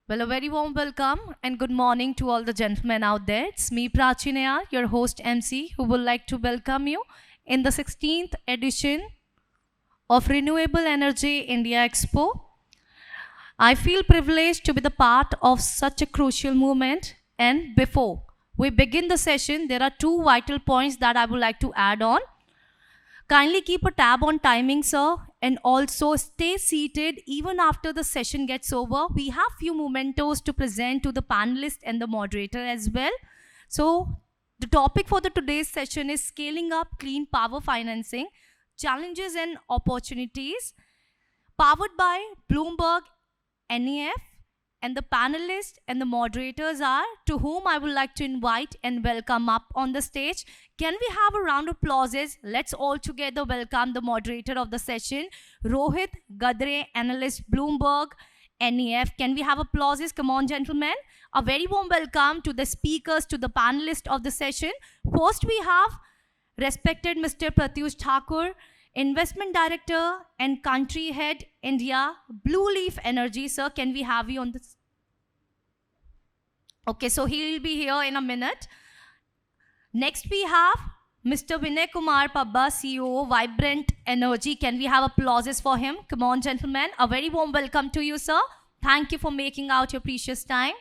Well, a very warm welcome and good morning to all the gentlemen out there. It's me, Prachinaya, your host MC, who would like to welcome you in the 16th edition of Renewable Energy India Expo. I feel privileged to be the part of such a crucial movement. And before we begin the session, there are two vital points that I would like to add on. Kindly keep a tab on timing, sir, and also stay seated even after the session gets over. We have few mementos to present to the panelists and the moderator as well. So the topic for the today's session is scaling up clean power financing, challenges and opportunities, powered by BloombergNEF, and the panelists and the moderators are to whom I would like to invite and welcome up on the stage. Can we have a round of applauses? Let's all together welcome the moderator of the session, Rohit Gadre, analyst, Bloomberg NEF. Can we have applauses? Come on, gentlemen. A very warm welcome to the speakers, to the panelists of the session. First, we have respected Mr. Pratyush Thakur, Investment Director and Country Head, India, Blue Leaf Energy. Sir, can we have you on this? Okay, so he'll be here in a minute. Next, we have Mr. Vinay Kumar Pabba, CEO, Vibrant Energy. Can we have applauses for him? Come on, gentlemen. A very warm welcome to you, sir. Thank you for making out your precious time.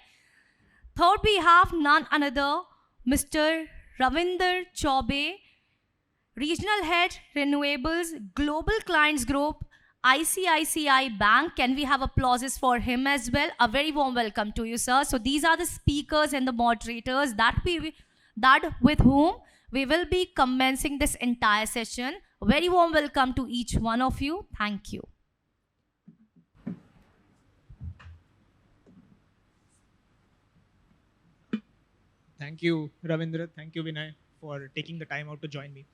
Third, we have none another, Mr. Ravinder Chaube, Regional Head, Renewables, Global Clients Group, ICICI Bank. Can we have applauses for him as well? A very warm welcome to you, sir. So these are the speakers and the moderators that with whom we will be commencing this entire session. A very warm welcome to each one of you. Thank you. Thank you, Ravindra. Thank you, Vinay, for taking the time out to join me.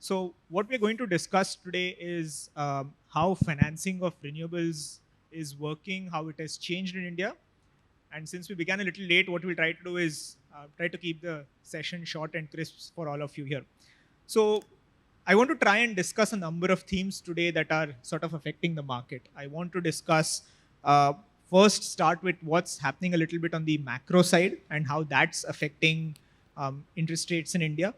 So what we're going to discuss today is how financing of renewables is working, how it has changed in India. And since we began a little late, what we'll try to do is try to keep the session short and crisp for all of you here. So I want to try and discuss a number of themes today that are sort of affecting the market. I want to discuss, first start with what's happening a little bit on the macro side and how that's affecting interest rates in India.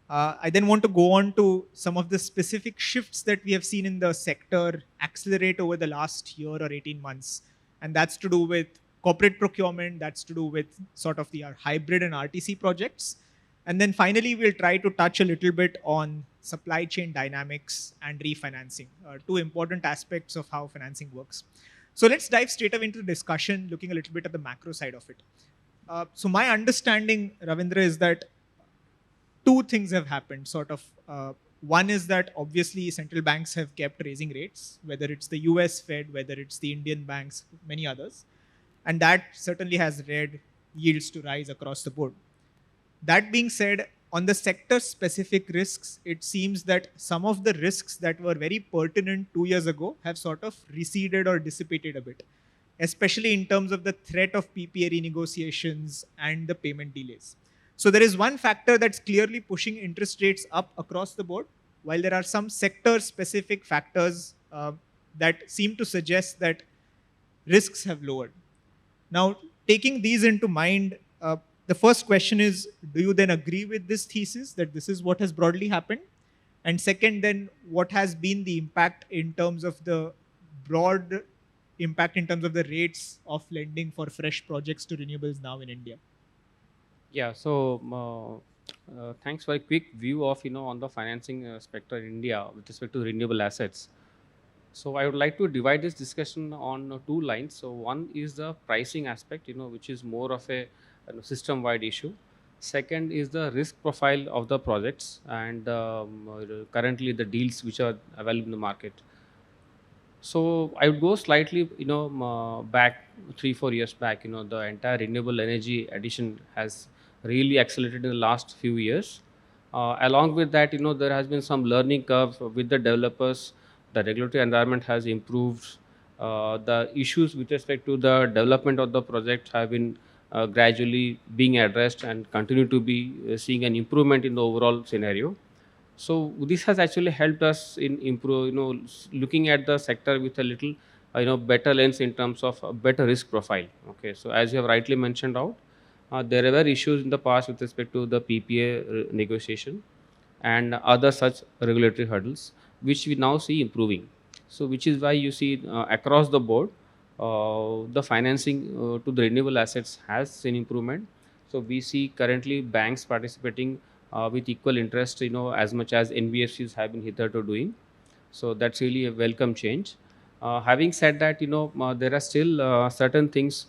I then want to go on to some of the specific shifts that we have seen in the sector accelerate over the last year or 18 months. And that's to do with corporate procurement, that's to do with sort of the hybrid and RTC projects. And then finally, we'll try to touch a little bit on supply chain dynamics and refinancing, two important aspects of how financing works. So let's dive straight away into the discussion, looking a little bit at the macro side of it. So my understanding, Ravindra, is that two things have happened, sort of. One is that obviously central banks have kept raising rates, whether it's the US Fed, whether it's the Indian banks, many others. And that certainly has led yields to rise across the board. That being said, on the sector-specific risks, it seems that some of the risks that were very pertinent 2 years ago have sort of receded or dissipated a bit, especially in terms of the threat of PPA renegotiations and the payment delays. So there is one factor that's clearly pushing interest rates up across the board, while there are some sector-specific factors that seem to suggest that risks have lowered. Now, taking these into mind, the first question is, do you then agree with this thesis that this is what has broadly happened? And second, then what has been the impact in terms of the broad impact in terms of the rates of lending for fresh projects to renewables now in India? Yeah, so thanks for a quick view of on the financing sector in India with respect to renewable assets. So I would like to divide this discussion on two lines. So one is the pricing aspect, which is more of a system-wide issue. Second is the risk profile of the projects and currently the deals which are available in the market. So I would go slightly, back 3-4 years back. The entire renewable energy addition has really accelerated in the last few years. Along with that, there has been some learning curve with the developers. The regulatory environment has improved. The issues with respect to the development of the project have been gradually being addressed and continue to be seeing an improvement in the overall scenario. So this has actually helped us in improve, looking at the sector with a little, better lens in terms of a better risk profile. Okay, so as you have rightly mentioned out, there were issues in the past with respect to the PPA negotiation and other such regulatory hurdles, which we now see improving. So, which is why you see across the board, the financing to the renewable assets has seen improvement. So, we see currently banks participating with equal interest, as much as NBFCs have been hitherto doing. So that's really a welcome change. Having said that, there are still certain things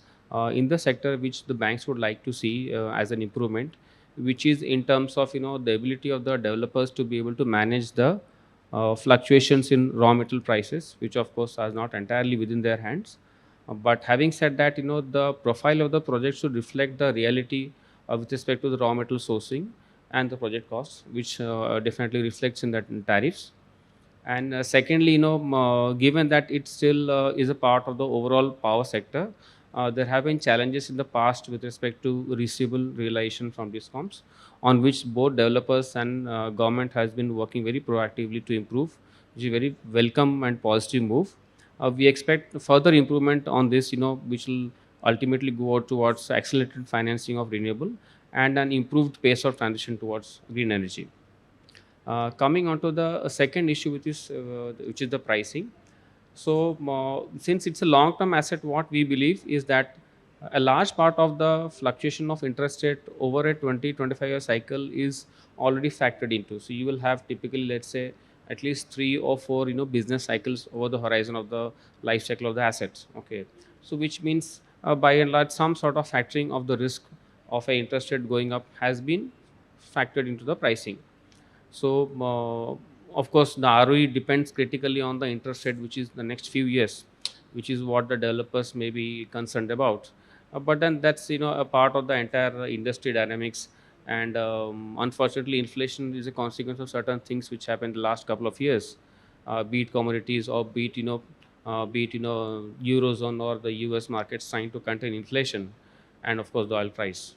in the sector which the banks would like to see as an improvement, which is in terms of the ability of the developers to be able to manage the fluctuations in raw material prices, which of course are not entirely within their hands. But having said that, the profile of the project should reflect the reality with respect to the raw material sourcing and the project costs, which definitely reflects in the tariffs. And secondly, given that it still is a part of the overall power sector, there have been challenges in the past with respect to receivable realization from discoms, on which both developers and government has been working very proactively to improve, which is a very welcome and positive move. We expect further improvement on this, which will ultimately go out towards accelerated financing of renewable and an improved pace of transition towards green energy. Coming on to the second issue, which is the pricing. So, since it's a long-term asset, what we believe is that a large part of the fluctuation of interest rate over a 20-25 year cycle is already factored into. So, you will have typically, let's say, at least 3 or 4, business cycles over the horizon of the life cycle of the assets. Okay, so which means by and large, some sort of factoring of the risk of a interest rate going up has been factored into the pricing. So, of course, the ROE depends critically on the interest rate, which is the next few years, which is what the developers may be concerned about. But then that's a part of the entire industry dynamics, and unfortunately, inflation is a consequence of certain things which happened the last couple of years, be it commodities or be it eurozone or the US markets trying to contain inflation, and of course the oil price.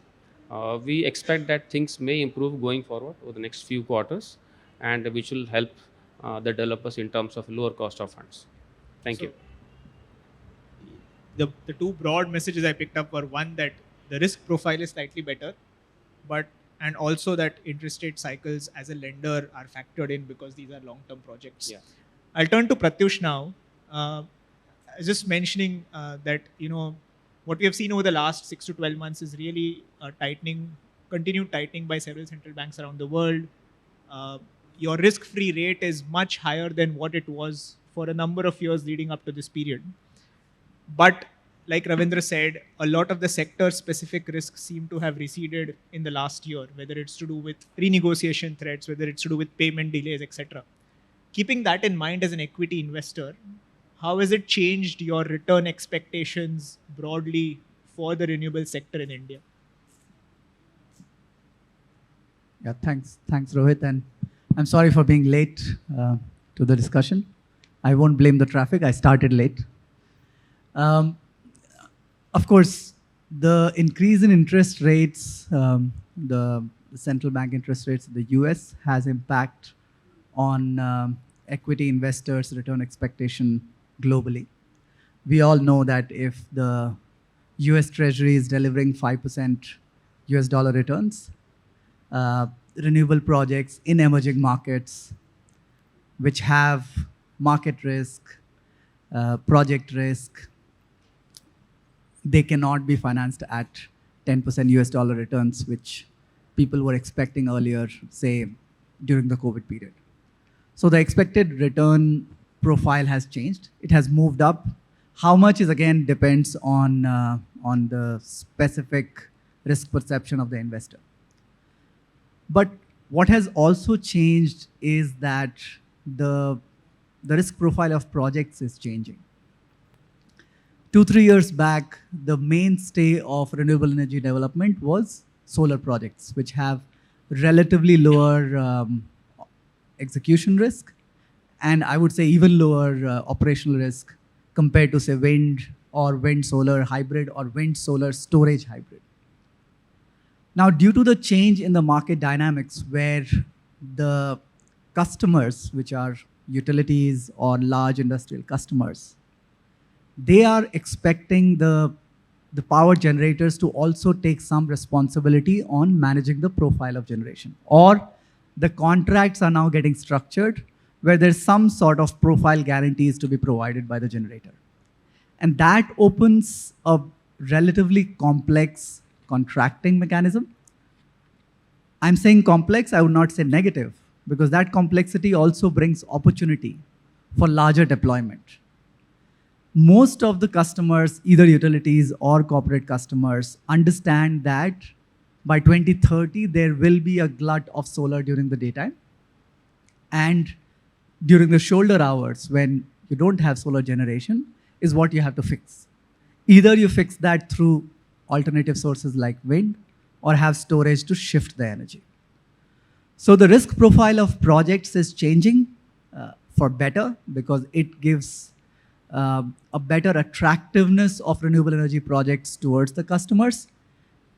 We expect that things may improve going forward over the next few quarters, and which will help the developers in terms of lower cost of funds. Thank So you. the two broad messages I picked up were, one, that the risk profile is slightly better, but and also that interest rate cycles as a lender are factored in because these are long-term projects. Yeah. I'll turn to Pratyush now. Just mentioning that what we have seen over the last 6 to 12 months is really continued tightening by several central banks around the world. Uh, your risk-free rate is much higher than what it was for a number of years leading up to this period. But like Ravindra said, a lot of the sector-specific risks seem to have receded in the last year, whether it's to do with renegotiation threats, whether it's to do with payment delays, etc. Keeping that in mind as an equity investor, how has it changed your return expectations broadly for the renewable sector in India? Yeah, thanks, Rohit, and I'm sorry for being late to the discussion. I won't blame the traffic. I started late. Of course, the increase in interest rates, the central bank interest rates in the US has impact on equity investors' return expectation globally. We all know that if the US Treasury is delivering 5% US dollar returns, renewable projects in emerging markets, which have market risk, project risk, they cannot be financed at 10% US dollar returns, which people were expecting earlier, say, during the COVID period. So the expected return profile has changed. It has moved up. How much is, again, depends on the specific risk perception of the investor. But what has also changed is that the risk profile of projects is changing. 2-3 years back, the mainstay of renewable energy development was solar projects, which have relatively lower execution risk, and I would say even lower operational risk compared to, say, wind or wind-solar hybrid or wind-solar storage hybrid. Now, due to the change in the market dynamics, where the customers, which are utilities or large industrial customers, they are expecting the power generators to also take some responsibility on managing the profile of generation. Or the contracts are now getting structured where there's some sort of profile guarantees to be provided by the generator. And that opens a relatively complex contracting mechanism. I'm saying complex, I would not say negative, because that complexity also brings opportunity for larger deployment. Most of the customers, either utilities or corporate customers, understand that by 2030, there will be a glut of solar during the daytime. And during the shoulder hours, when you don't have solar generation, is what you have to fix. Either you fix that through alternative sources like wind, or have storage to shift the energy. So the risk profile of projects is changing for better, because it gives a better attractiveness of renewable energy projects towards the customers.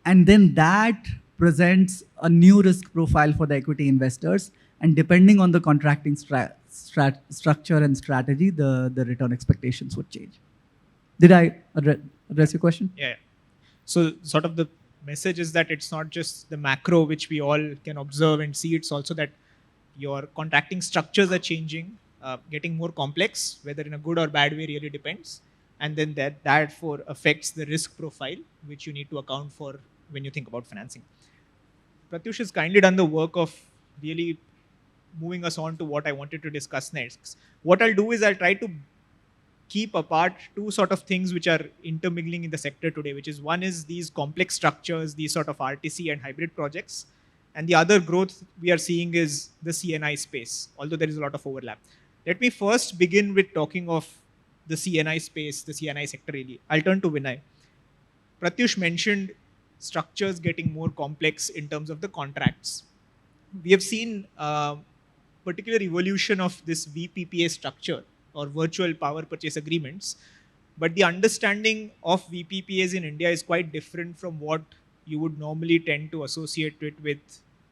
And then that presents a new risk profile for the equity investors. And depending on the contracting structure and strategy, the return expectations would change. Did I address your question? Yeah. So sort of the message is that it's not just the macro which we all can observe and see, it's also that your contracting structures are changing, getting more complex, whether in a good or bad way really depends. And then that therefore affects the risk profile, which you need to account for when you think about financing. Pratyush has kindly done the work of really moving us on to what I wanted to discuss next. What I'll do is I'll try to keep apart two sort of things which are intermingling in the sector today, which is one is these complex structures, these sort of RTC and hybrid projects. And the other growth we are seeing is the CNI space, although there is a lot of overlap. Let me first begin with talking of the CNI space, the CNI sector really. I'll turn to Vinay. Pratyush mentioned structures getting more complex in terms of the contracts. We have seen particular evolution of this VPPA structure, or virtual power purchase agreements. But the understanding of VPPAs in India is quite different from what you would normally tend to associate it with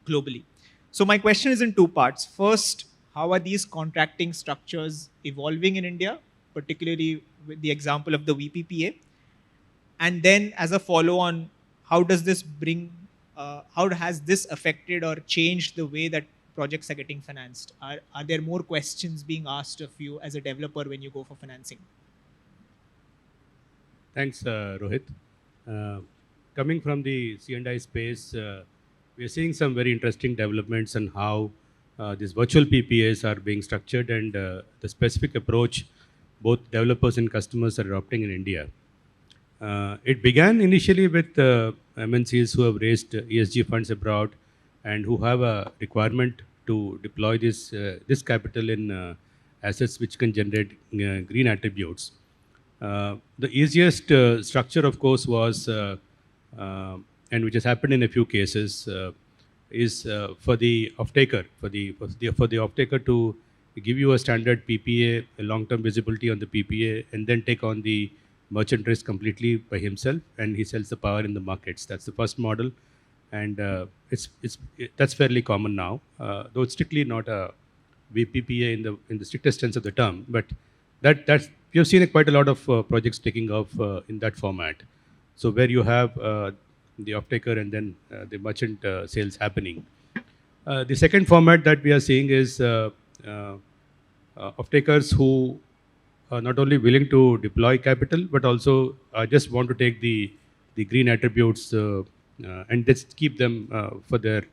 globally. So my question is in two parts. First, how are these contracting structures evolving in India, particularly with the example of the VPPA? And then as a follow-on, how does this how has this affected or changed the way that projects are getting financed? Are there more questions being asked of you as a developer when you go for financing? Thanks, Rohit. Coming from the C&I space, we are seeing some very interesting developments on how these virtual PPAs are being structured, and the specific approach both developers and customers are adopting in India. It began initially with MNCs who have raised ESG funds abroad and who have a requirement to deploy this capital in assets which can generate green attributes. The easiest structure, of course, was, and which has happened in a few cases, is for the off-taker, for the off-taker to give you a standard PPA, a long-term visibility on the PPA, and then take on the merchant risk completely by himself, and he sells the power in the markets. That's the first model, and that's fairly common now, though it's strictly not a VPPA in the strictest sense of the term. But that's we have seen quite a lot of projects taking off in that format. So where you have the off-taker and then the merchant sales happening. The second format that we are seeing is off-takers who are not only willing to deploy capital, but also just want to take the green attributes and just keep them for their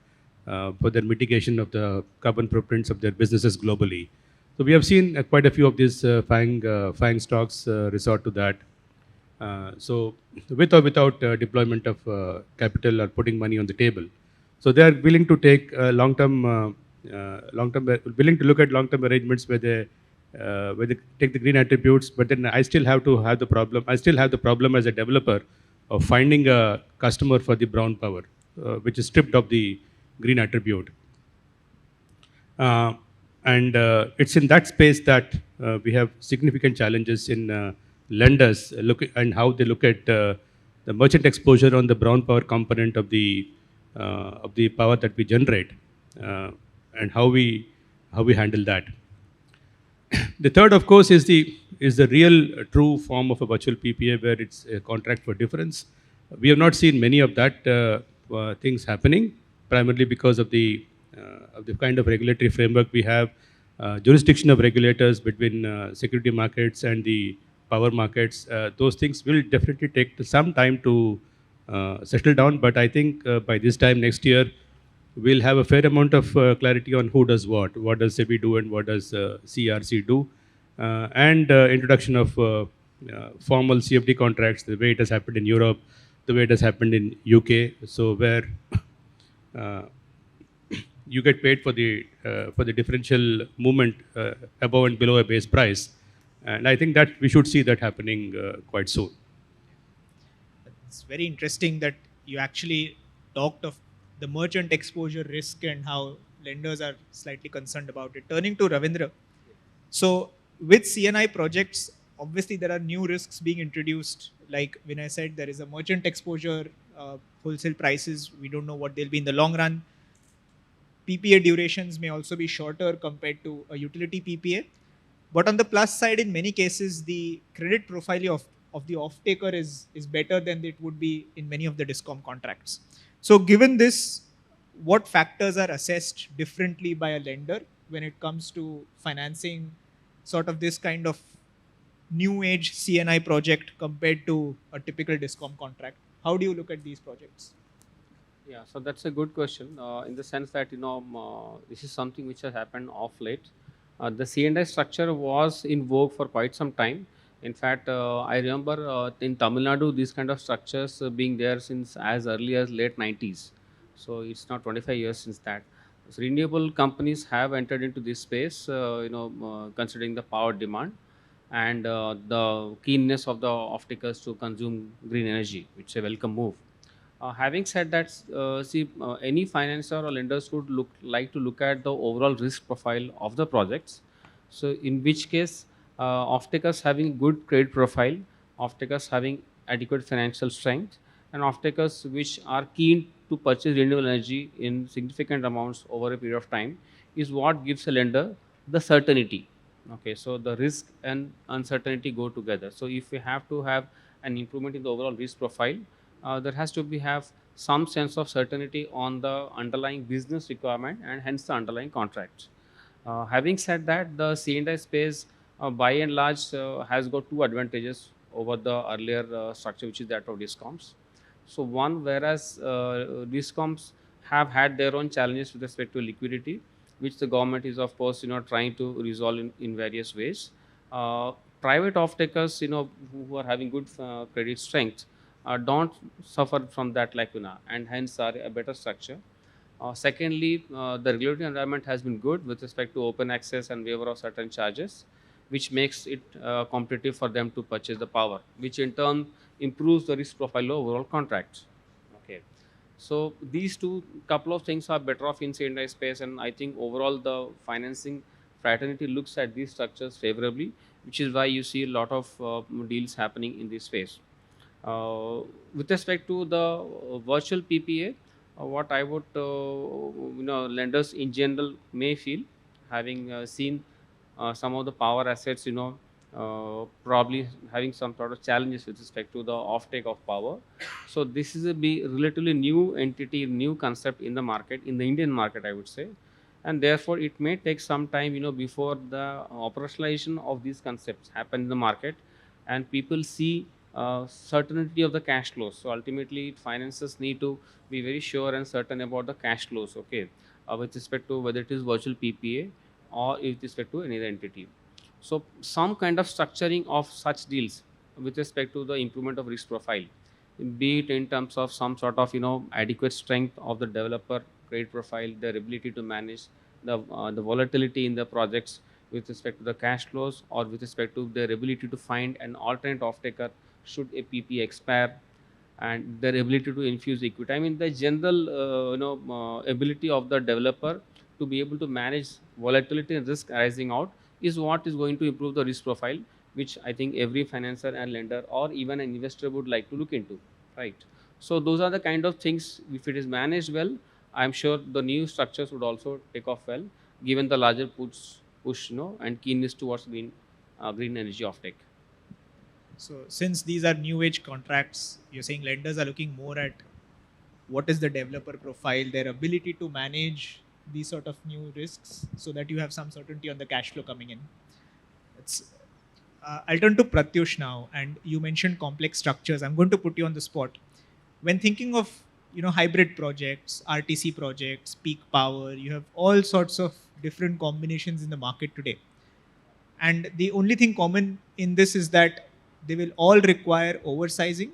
mitigation of the carbon footprints of their businesses globally. So we have seen quite a few of these FANG stocks resort to that. So with or without deployment of capital or putting money on the table. So they are willing to take willing to look at long-term arrangements where they take the green attributes, but then I still have the problem as a developer of finding a customer for the brown power, which is stripped of the green attribute. And it's in that space that we have significant challenges in lenders and how they look at the merchant exposure on the brown power component of the power that we generate, and how how we handle that. The third, of course, is the real true form of a virtual PPA where it's a contract for difference. We have not seen many of that things happening, primarily because of the kind of regulatory framework we have, jurisdiction of regulators between security markets and the power markets. Those things will definitely take some time to settle down. But I think by this time next year, we'll have a fair amount of clarity on who does what does SEBI do and what does CRC do, and introduction of formal CFD contracts, the way it has happened in Europe, the way it has happened in UK, so where uh, you get paid for the differential movement above and below a base price, and I think that we should see that happening quite soon. It's very interesting that you actually talked of the merchant exposure risk and how lenders are slightly concerned about it. Turning to Ravindra, so with CNI projects, obviously there are new risks being introduced. Like when I said, there is a merchant exposure, wholesale prices, we don't know what they'll be in the long run. PPA durations may also be shorter compared to a utility PPA. But on the plus side, in many cases, the credit profile of the off-taker is better than it would be in many of the DISCOM contracts. So given this, what factors are assessed differently by a lender when it comes to financing sort of this kind of new age CNI project compared to a typical DISCOM contract? How do you look at these projects? Yeah, so that's a good question in the sense that this is something which has happened off late. The C&I structure was in vogue for quite some time. In fact, I remember in Tamil Nadu these kind of structures being there since as early as late 90s. So it's not 25 years since that. So renewable companies have entered into this space, considering the power demand and the keenness of the off-takers to consume green energy, which is a welcome move. Having said that, any financer or lenders would like to look at the overall risk profile of the projects. So, in which case, off-takers having good credit profile, off-takers having adequate financial strength, and off-takers which are keen to purchase renewable energy in significant amounts over a period of time is what gives a lender the certainty. Okay, so the risk and uncertainty go together. So, if we have to have an improvement in the overall risk profile, there has to be have some sense of certainty on the underlying business requirement and hence the underlying contract. Having said that, the C&I space by and large has got two advantages over the earlier structure, which is that of discoms. So one, whereas discoms have had their own challenges with respect to liquidity, which the government is of course trying to resolve in various ways. Uh, Private off-takers, who are having good credit strength, don't suffer from that lacuna and hence are a better structure. Secondly, the regulatory environment has been good with respect to open access and waiver of certain charges, which makes it competitive for them to purchase the power, which in turn improves the risk profile of overall contracts. Okay, so these two couple of things are better off in C&I space, and I think overall the financing fraternity looks at these structures favorably, which is why you see a lot of deals happening in this space. Uh, with respect to the virtual PPA, what I would, lenders in general may feel, having seen some of the power assets, probably having some sort of challenges with respect to the offtake of power. So this is a relatively new entity, new concept in the market, in the Indian market, I would say, and therefore it may take some time, before the operationalization of these concepts happen in the market, and people see certainty of the cash flows. So ultimately, finances need to be very sure and certain about the cash flows. Okay, with respect to whether it is virtual PPA or with respect to any other entity. So some kind of structuring of such deals with respect to the improvement of risk profile, be it in terms of some sort of adequate strength of the developer credit profile, their ability to manage the volatility in the projects with respect to the cash flows, or with respect to their ability to find an alternate off-taker should a PP expire, and their ability to infuse equity. I mean, the general ability of the developer to be able to manage volatility and risk arising out is what is going to improve the risk profile, which I think every financer and lender or even an investor would like to look into, right? So those are the kind of things. If it is managed well, I'm sure the new structures would also take off well. given the larger push and keenness towards green energy offtake. So since these are new age contracts, you're saying lenders are looking more at what is the developer profile, their ability to manage these sort of new risks, so that you have some certainty on the cash flow coming in. It's, I'll turn to Pratyush now, and you mentioned complex structures. I'm going to put you on the spot. When thinking of hybrid projects, RTC projects, peak power, you have all sorts of different combinations in the market today. And the only thing common in this is that they will all require oversizing,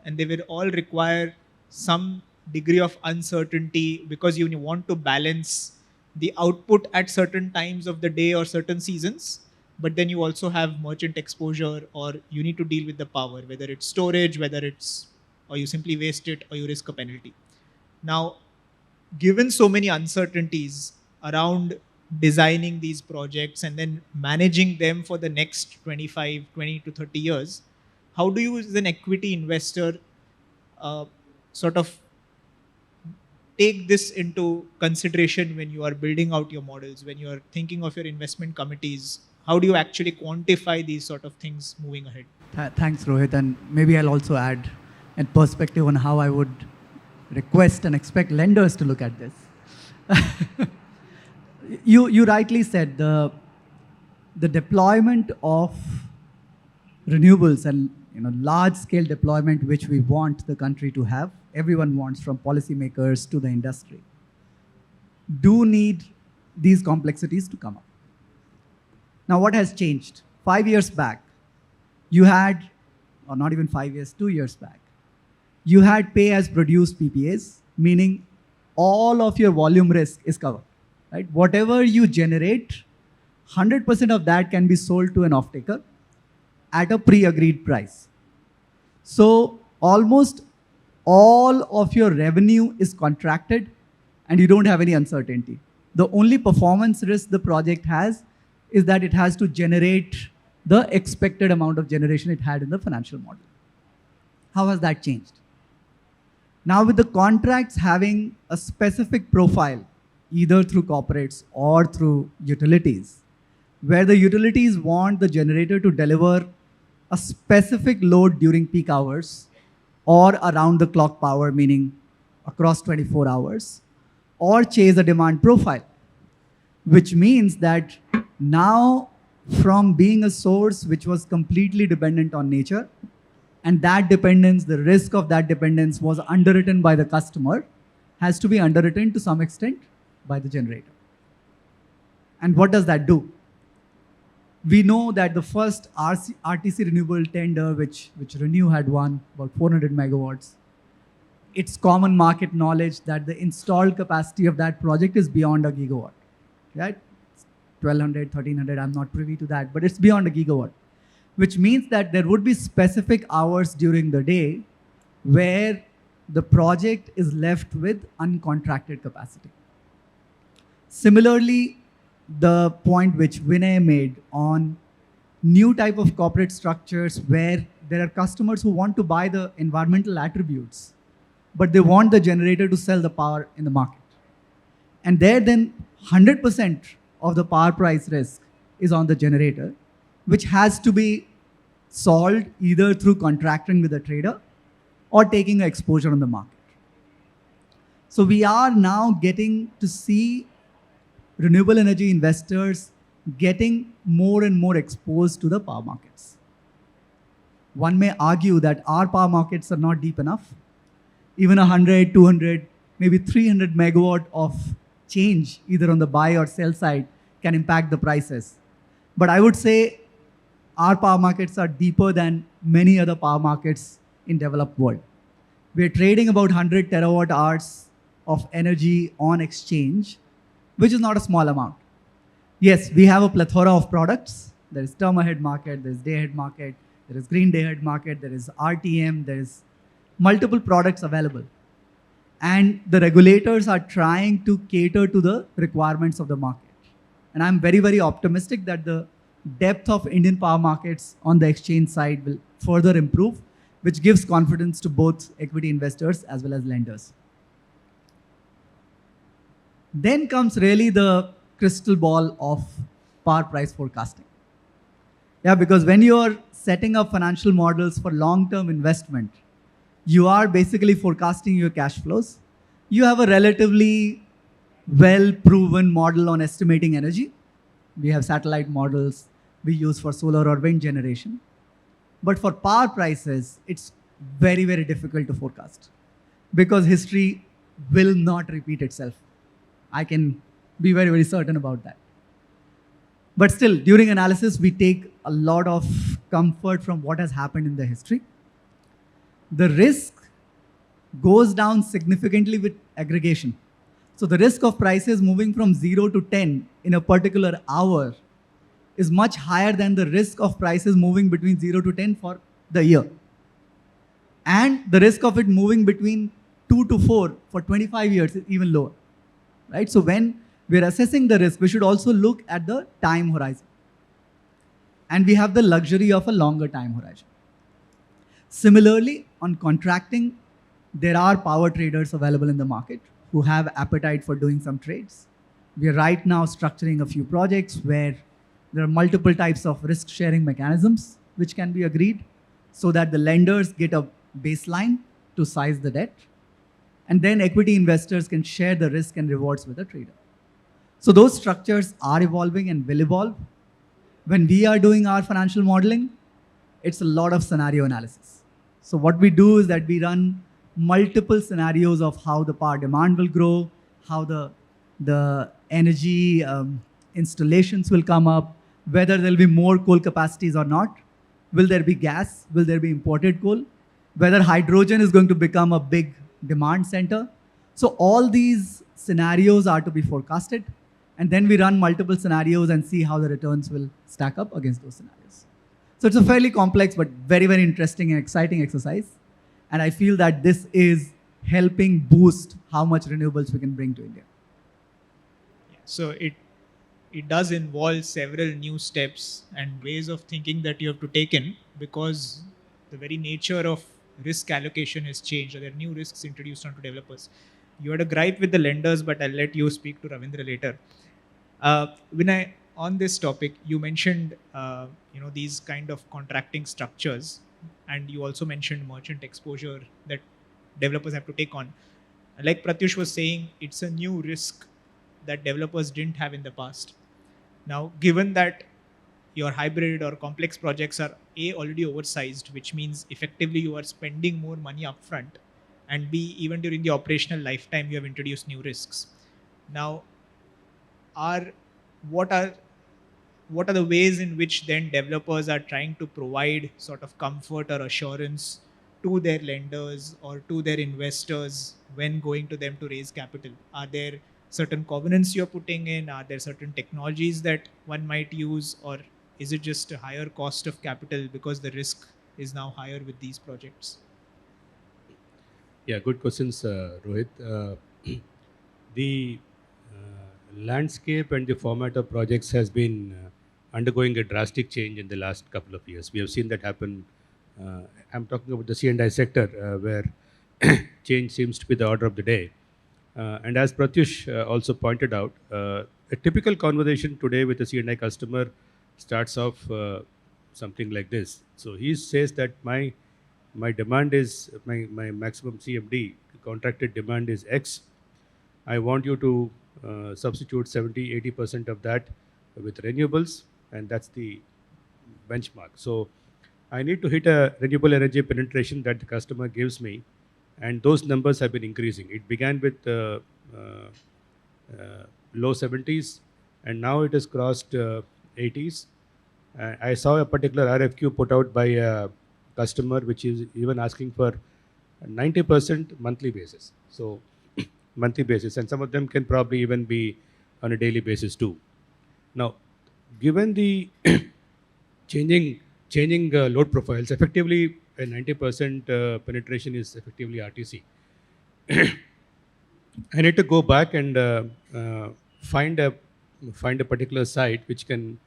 and they will all require some degree of uncertainty, because you want to balance the output at certain times of the day or certain seasons, but then you also have merchant exposure, or you need to deal with the power, whether it's storage, whether it's, or you simply waste it, or you risk a penalty. Now, given so many uncertainties around designing these projects and then managing them for the next 25, 20 to 30 years, how do you as an equity investor sort of take this into consideration when you are building out your models, when you are thinking of your investment committees? How do you actually quantify these sort of things moving ahead? Thanks, Rohit. And maybe I'll also add a perspective on how I would request and expect lenders to look at this. You rightly said the deployment of renewables and large scale deployment, which we want the country to have, everyone wants, from policymakers to the industry, do need these complexities to come up. Now, what has changed? 5 years back, you had, or not even 5 years, 2 years back, you had pay as produced PPAs, meaning all of your volume risk is covered, right? Whatever you generate, 100% of that can be sold to an off-taker at a pre-agreed price. So almost all of your revenue is contracted and you don't have any uncertainty. The only performance risk the project has is that it has to generate the expected amount of generation it had in the financial model. How has that changed? Now, with the contracts having a specific profile, either through corporates or through utilities, where the utilities want the generator to deliver a specific load during peak hours or around the clock power, meaning across 24 hours, or chase a demand profile, which means that now, from being a source which was completely dependent on nature, and that dependence, the risk of that dependence was underwritten by the customer, has to be underwritten to some extent by the generator. And what does that do? We know that the first RTC renewable tender, which Renew had won, about 400 megawatts, it's common market knowledge that the installed capacity of that project is beyond a gigawatt, right? 1200, 1300, I'm not privy to that, but it's beyond a gigawatt, which means that there would be specific hours during the day where the project is left with uncontracted capacity. Similarly, the point which Vinay made on new type of corporate structures where there are customers who want to buy the environmental attributes, but they want the generator to sell the power in the market. And there then 100% of the power price risk is on the generator, which has to be solved either through contracting with a trader or taking exposure on the market. So we are now getting to see renewable energy investors getting more and more exposed to the power markets. One may argue that our power markets are not deep enough. Even 100, 200, maybe 300 megawatt of change, either on the buy or sell side, can impact the prices. But I would say our power markets are deeper than many other power markets in developed world. We're trading about 100 terawatt hours of energy on exchange, which is not a small amount. Yes, we have a plethora of products. There is term ahead market, there is day ahead market, there is green day ahead market, there is RTM, there is multiple products available. And the regulators are trying to cater to the requirements of the market. And I'm very, very optimistic that the depth of Indian power markets on the exchange side will further improve, which gives confidence to both equity investors as well as lenders. Then comes really the crystal ball of power price forecasting. Yeah, because when you're setting up financial models for long-term investment, you are basically forecasting your cash flows. You have a relatively well-proven model on estimating energy. We have satellite models we use for solar or wind generation. But for power prices, it's very, very difficult to forecast because history will not repeat itself. I can be very, very certain about that. But still, during analysis, we take a lot of comfort from what has happened in the history. The risk goes down significantly with aggregation. So the risk of prices moving from 0 to 10 in a particular hour is much higher than the risk of prices moving between 0 to 10 for the year. And the risk of it moving between 2 to 4 for 25 years is even lower, right? So when we're assessing the risk, we should also look at the time horizon. And we have the luxury of a longer time horizon. Similarly, on contracting, there are power traders available in the market who have appetite for doing some trades. We are right now structuring a few projects where there are multiple types of risk-sharing mechanisms which can be agreed so that the lenders get a baseline to size the debt, and then equity investors can share the risk and rewards with the trader. So those structures are evolving and will evolve. When we are doing our financial modeling, it's a lot of scenario analysis. So what we do is that we run multiple scenarios of how the power demand will grow, how the energy installations will come up, whether there'll be more coal capacities or not. Will there be gas? Will there be imported coal? Whether hydrogen is going to become a big demand center. So all these scenarios are to be forecasted. And then we run multiple scenarios and see how the returns will stack up against those scenarios. So it's a fairly complex but very, very interesting and exciting exercise. And I feel that this is helping boost how much renewables we can bring to India. So it does involve several new steps and ways of thinking that you have to take in, because the very nature of risk allocation has changed, or there are new risks introduced onto developers. You had a gripe with the lenders, but I'll let you speak to Ravindra later. Vinay, on this topic, you mentioned these kind of contracting structures, and you also mentioned merchant exposure that developers have to take on. Like Pratyush was saying, it's a new risk that developers didn't have in the past. Now, given that your hybrid or complex projects are A, already oversized, which means effectively you are spending more money upfront, and B, even during the operational lifetime, you have introduced new risks. Now, what are the ways in which then developers are trying to provide sort of comfort or assurance to their lenders or to their investors when going to them to raise capital? Are there certain covenants you're putting in? Are there certain technologies that one might use? Or is it just a higher cost of capital because the risk is now higher with these projects? Yeah, good questions, Rohit. The landscape and the format of projects has been undergoing a drastic change in the last couple of years. We have seen that happen. I'm talking about the C&I sector, where change seems to be the order of the day. And as Pratyush also pointed out, a typical conversation today with a C&I customer starts off something like this. So he says that my demand is, my maximum CMD, contracted demand is X. I want you to substitute 70-80% of that with renewables, and that's the benchmark. So I need to hit a renewable energy penetration that the customer gives me, and those numbers have been increasing. It began with low 70s, and now it has crossed 80s. I saw a particular RFQ put out by a customer which is even asking for 90% monthly basis. So monthly basis, and some of them can probably even be on a daily basis too. Now, given the changing load profiles, effectively a 90% penetration is effectively RTC. I need to go back and find a particular site which can,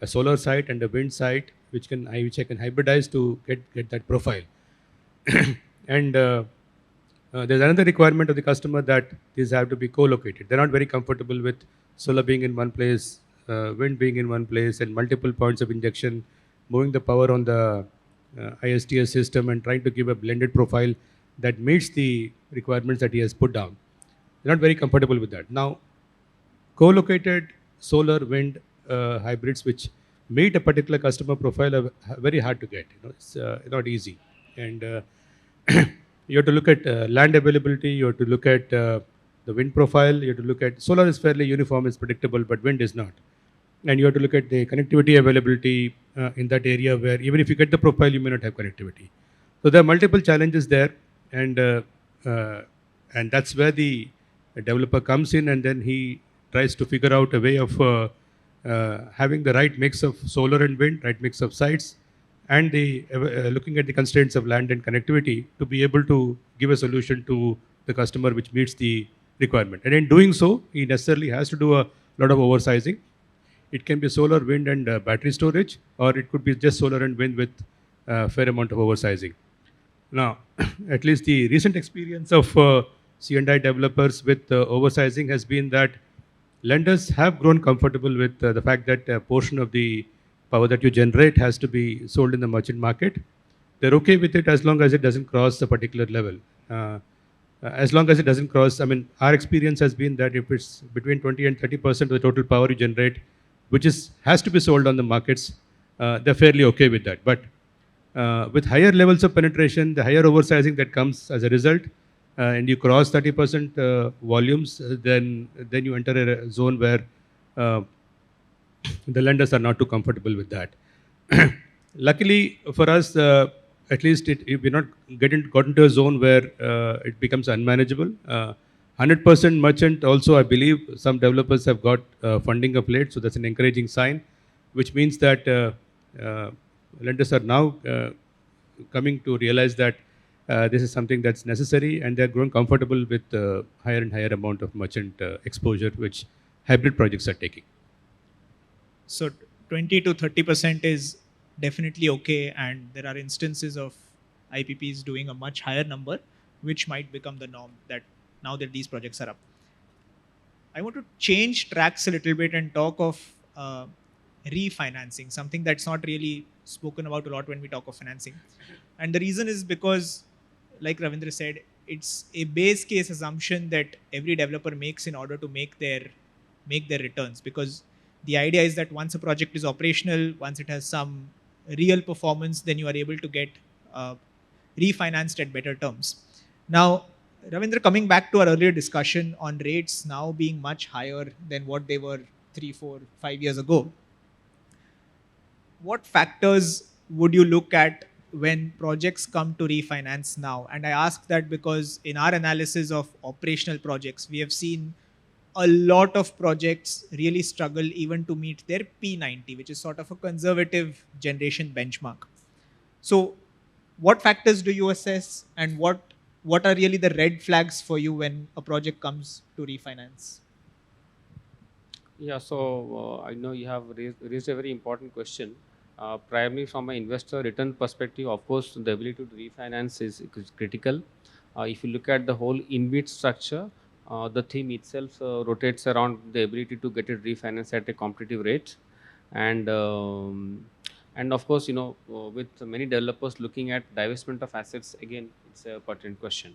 a solar site and a wind site which I can hybridize to get that profile. And there's another requirement of the customer that these have to be co-located. They're not very comfortable with solar being in one place, wind being in one place, and multiple points of injection, moving the power on the ISTS system and trying to give a blended profile that meets the requirements that he has put down. They're not very comfortable with that. Now, co-located solar wind hybrids which meet a particular customer profile are very hard to get. It's not easy, and you have to look at land availability. You have to look at the wind profile. You have to look at solar is fairly uniform, it's predictable, but wind is not. And you have to look at the connectivity availability in that area where even if you get the profile, you may not have connectivity. So there are multiple challenges there, and uh, and that's where the developer comes in, and then he tries to figure out a way of having the right mix of solar and wind, right mix of sites, and the looking at the constraints of land and connectivity to be able to give a solution to the customer which meets the requirement. And in doing so, he necessarily has to do a lot of oversizing. It can be solar, wind, and battery storage, or it could be just solar and wind with a fair amount of oversizing. Now, at least the recent experience of C&I developers with oversizing has been that lenders have grown comfortable with the fact that a portion of the power that you generate has to be sold in the merchant market. They're okay with it as long as it doesn't cross a particular level. As long as it doesn't cross, I mean, our experience has been that if it's between 20 and 30% of the total power you generate, which has to be sold on the markets, they're fairly okay with that. But with higher levels of penetration, the higher oversizing that comes as a result, and you cross 30% volumes, then you enter a zone where uh, the lenders are not too comfortable with that. Luckily for us, at least we're not got into a zone where it becomes unmanageable. 100% merchant also, I believe some developers have got funding of late, so that's an encouraging sign, which means that lenders are now coming to realize that this is something that's necessary, and they're growing comfortable with higher and higher amount of merchant exposure, which hybrid projects are taking. So 20 to 30% is definitely okay, and there are instances of IPPs doing a much higher number, which might become the norm that now that these projects are up. I want to change tracks a little bit and talk of refinancing, something that's not really spoken about a lot when we talk of financing. And the reason is because, like Ravindra said, it's a base case assumption that every developer makes in order to make their returns, because the idea is that once a project is operational, once it has some real performance, then you are able to get refinanced at better terms. Now, Ravindra, coming back to our earlier discussion on rates now being much higher than what they were 3, 4, 5 years ago, what factors would you look at when projects come to refinance now? And I ask that because in our analysis of operational projects, we have seen a lot of projects really struggle even to meet their P90, which is sort of a conservative generation benchmark. So what factors do you assess, and what are really the red flags for you when a project comes to refinance? Yeah, so I know you have raised a very important question. Primarily from an investor return perspective, of course, the ability to refinance is critical. If you look at the whole InvIT structure, the theme itself rotates around the ability to get it refinanced at a competitive rate, and and of course, with many developers looking at divestment of assets, again, it's a pertinent question.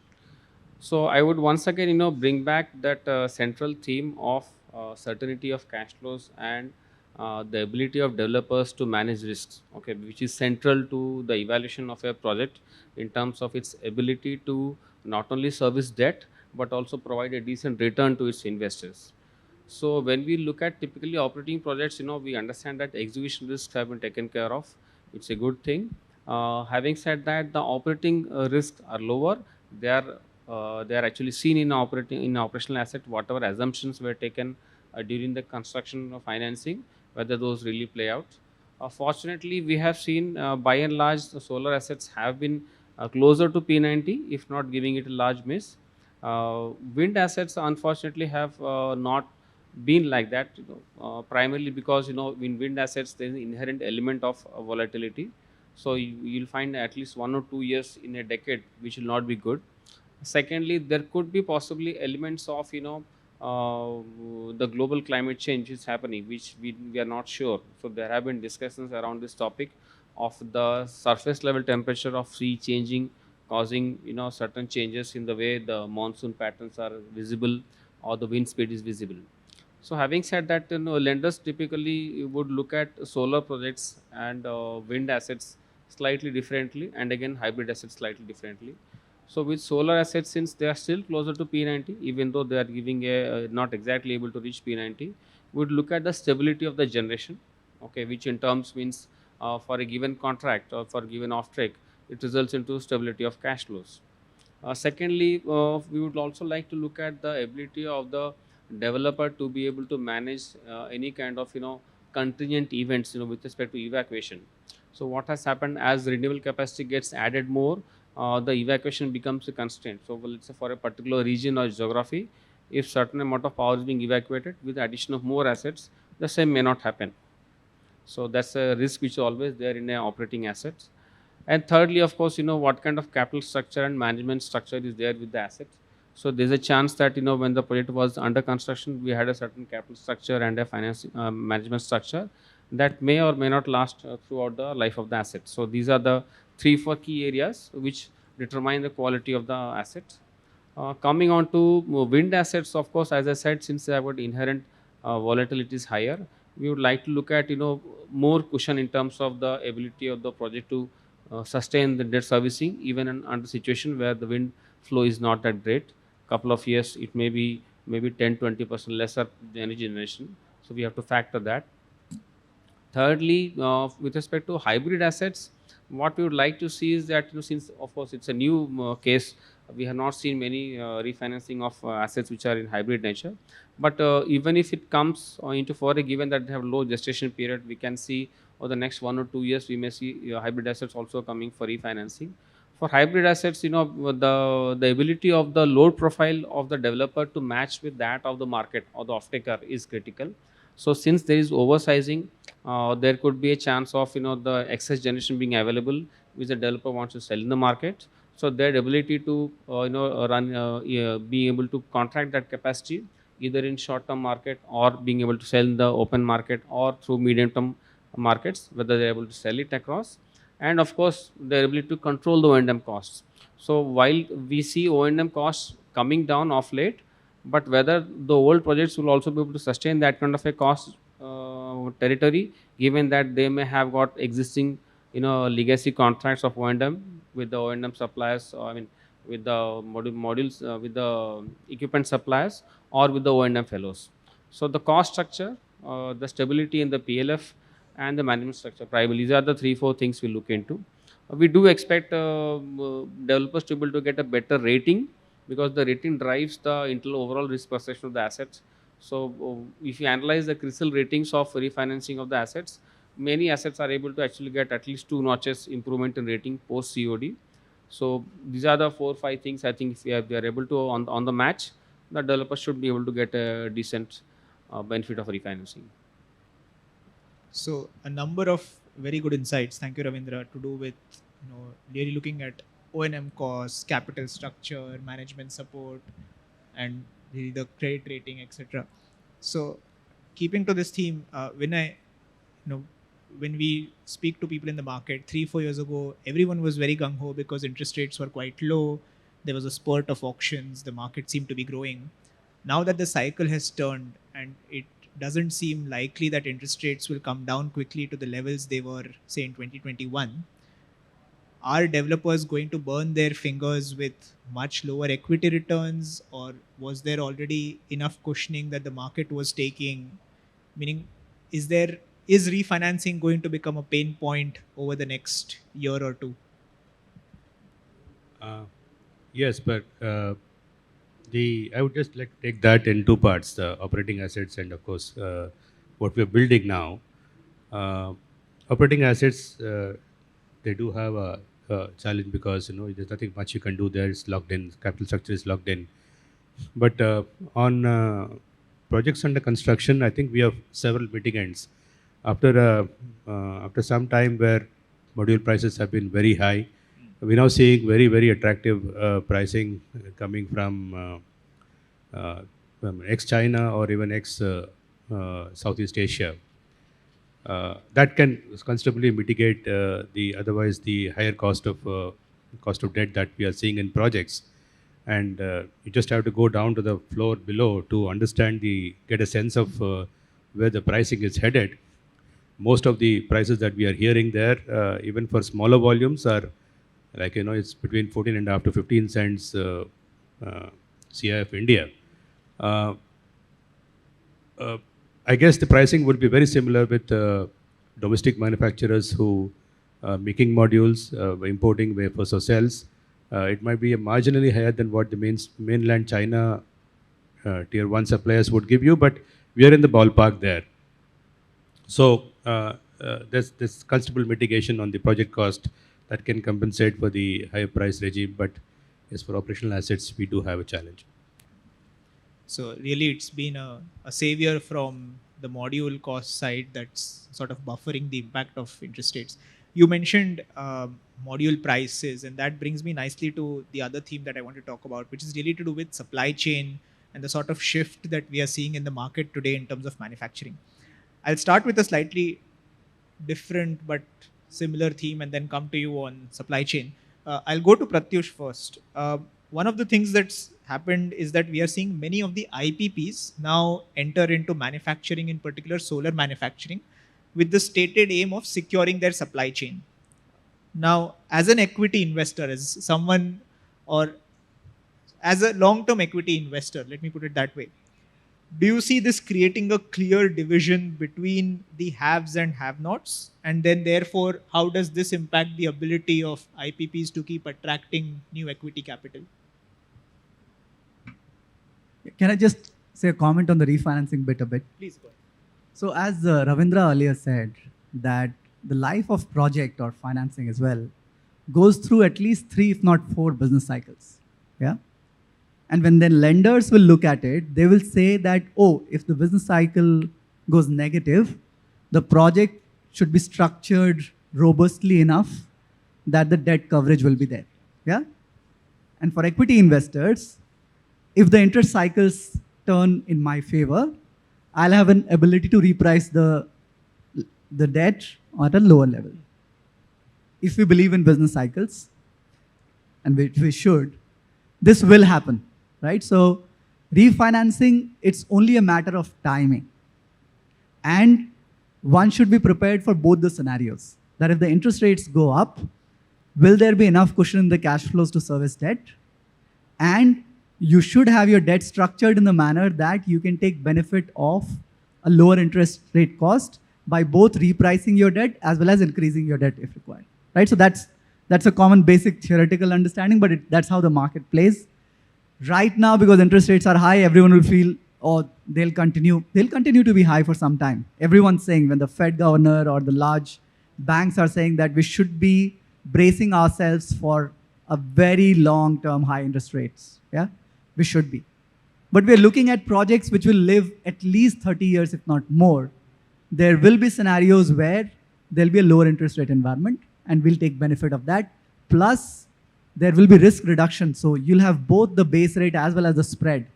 So I would once again, bring back that central theme of certainty of cash flows and the ability of developers to manage risks, okay, which is central to the evaluation of a project in terms of its ability to not only service debt but also provide a decent return to its investors. So when we look at typically operating projects, we understand that execution risks have been taken care of. It's a good thing. Having said that, the operating risks are lower. They are they are actually seen in operational asset. Whatever assumptions were taken during the construction of financing, whether those really play out. Fortunately, we have seen by and large the solar assets have been closer to P90, if not giving it a large miss. Wind assets unfortunately have not been like that, primarily because in wind assets there is an inherent element of volatility. So you'll find at least 1 or 2 years in a decade which will not be good. Secondly, there could be possibly elements of the global climate change is happening, which we are not sure. So there have been discussions around this topic of the surface level temperature of sea changing, causing certain changes in the way the monsoon patterns are visible or the wind speed is visible. So having said that, lenders typically would look at solar projects and wind assets slightly differently, and again hybrid assets slightly differently. So with solar assets, since they are still closer to P90, even though they are giving a not exactly able to reach P90, we would look at the stability of the generation, okay, which in terms means for a given contract or for a given off-take, it results into stability of cash flows. Secondly, we would also like to look at the ability of the developer to be able to manage any kind of contingent events with respect to evacuation. So what has happened, as renewable capacity gets added more, the evacuation becomes a constraint. So let's say for a particular region or geography, if certain amount of power is being evacuated, with the addition of more assets, the same may not happen. So that's a risk which is always there in a operating assets. And thirdly, of course, what kind of capital structure and management structure is there with the assets. So there's a chance that when the project was under construction, we had a certain capital structure and a finance management structure that may or may not last throughout the life of the asset. So these are the 3-4 key areas which determine the quality of the assets. Coming on to wind assets, of course, as I said, since they have got inherent volatility is higher, we would like to look at more cushion in terms of the ability of the project to sustain the debt servicing even under situation where the wind flow is not that great. Couple of years it may be maybe 10-20% lesser energy generation, so we have to factor that. Thirdly, with respect to hybrid assets, what we would like to see is that since of course it's a new case, we have not seen many refinancing of assets which are in hybrid nature. But even if it comes into fore, given that they have low gestation period, we can see over the next 1 or 2 years we may see hybrid assets also coming for refinancing. For hybrid assets, the ability of the load profile of the developer to match with that of the market or the off-taker is critical. So since there is oversizing, there could be a chance of the excess generation being available which the developer wants to sell in the market. So their ability to being able to contract that capacity either in short term market or being able to sell in the open market or through medium term markets, whether they're able to sell it across, and of course their ability to control the O&M costs. So while we see O&M costs coming down of late, but whether the old projects will also be able to sustain that kind of a cost territory, given that they may have got existing legacy contracts of O&M with the O&M suppliers, I mean with the modules with the equipment suppliers or with the O&M fellows. So the cost structure, the stability in the PLF, and the management structure, primarily these are the 3-4 things we look into. We do expect developers to be able to get a better rating, because the rating drives the internal overall risk perception of the assets. So if you analyze the CRISIL ratings of refinancing of the assets, many assets are able to actually get at least 2 notches improvement in rating post COD. So these are the 4-5 things I think if we are able to on the match, the developer should be able to get a decent benefit of refinancing. So a number of very good insights. Thank you, Ravindra, to do with really looking at O&M costs, capital structure, management support, and really the credit rating, etc. So keeping to this theme, when we speak to people in the market 3-4 years ago, everyone was very gung-ho because interest rates were quite low. There was a spurt of auctions. The market seemed to be growing. Now that the cycle has turned and it doesn't seem likely that interest rates will come down quickly to the levels they were, say, in 2021, are developers going to burn their fingers with much lower equity returns, or was there already enough cushioning that the market was taking? Meaning, is refinancing going to become a pain point over the next year or two? Yes, but I would just like to take that in 2 parts: the operating assets and of course what we're building now. Operating assets, they do have a challenge because there's nothing much you can do there. It's locked in. Capital structure is locked in. But on projects under construction, I think we have several mitigants. After some time where module prices have been very high, we're now seeing very, very attractive pricing coming from ex-China or even ex-Southeast Asia. That can considerably mitigate the higher cost of debt that we are seeing in projects. And you just have to go down to the floor below to get a sense of where the pricing is headed. Most of the prices that we are hearing there, even for smaller volumes, are like, it's between 14.5 to 15 cents CIF India. Uh, I guess the pricing would be very similar with domestic manufacturers who are making modules, importing wafers or cells. It might be marginally higher than what the mainland China tier 1 suppliers would give you, but we are in the ballpark there. So there's considerable mitigation on the project cost that can compensate for the higher price regime, but as for operational assets, we do have a challenge. So really, it's been a savior from the module cost side that's sort of buffering the impact of interest rates. You mentioned module prices, and that brings me nicely to the other theme that I want to talk about, which is really to do with supply chain and the sort of shift that we are seeing in the market today in terms of manufacturing. I'll start with a slightly different but similar theme and then come to you on supply chain. I'll go to Pratyush first. One of the things that's happened is that we are seeing many of the IPPs now enter into manufacturing, in particular solar manufacturing, with the stated aim of securing their supply chain. Now, as an equity investor, as someone or as a long-term equity investor, let me put it that way, do you see this creating a clear division between the haves and have-nots? And then therefore, how does this impact the ability of IPPs to keep attracting new equity capital? Can I just say a comment on the refinancing bit a bit? Please go ahead. So as Ravindra earlier said, that the life of project or financing as well goes through at least 3, if not 4 business cycles. Yeah. And when then lenders will look at it, they will say that, oh, if the business cycle goes negative, the project should be structured robustly enough that the debt coverage will be there. Yeah. And for equity investors, if the interest cycles turn in my favor, I'll have an ability to reprice the debt at a lower level. If we believe in business cycles, and we should, this will happen, right? So refinancing, it's only a matter of timing. And one should be prepared for both the scenarios. That if the interest rates go up, will there be enough cushion in the cash flows to service debt? And you should have your debt structured in the manner that you can take benefit of a lower interest rate cost by both repricing your debt as well as increasing your debt if required, right? So that's a common basic theoretical understanding, but that's how the market plays. Right now, because interest rates are high, everyone will feel, oh, they'll continue to be high for some time. Everyone's saying, when the Fed governor or the large banks are saying that we should be bracing ourselves for a very long-term high interest rates, yeah? We should be. But we're looking at projects which will live at least 30 years, if not more. There will be scenarios where there'll be a lower interest rate environment, and we'll take benefit of that. Plus, there will be risk reduction. So you'll have both the base rate as well as the spread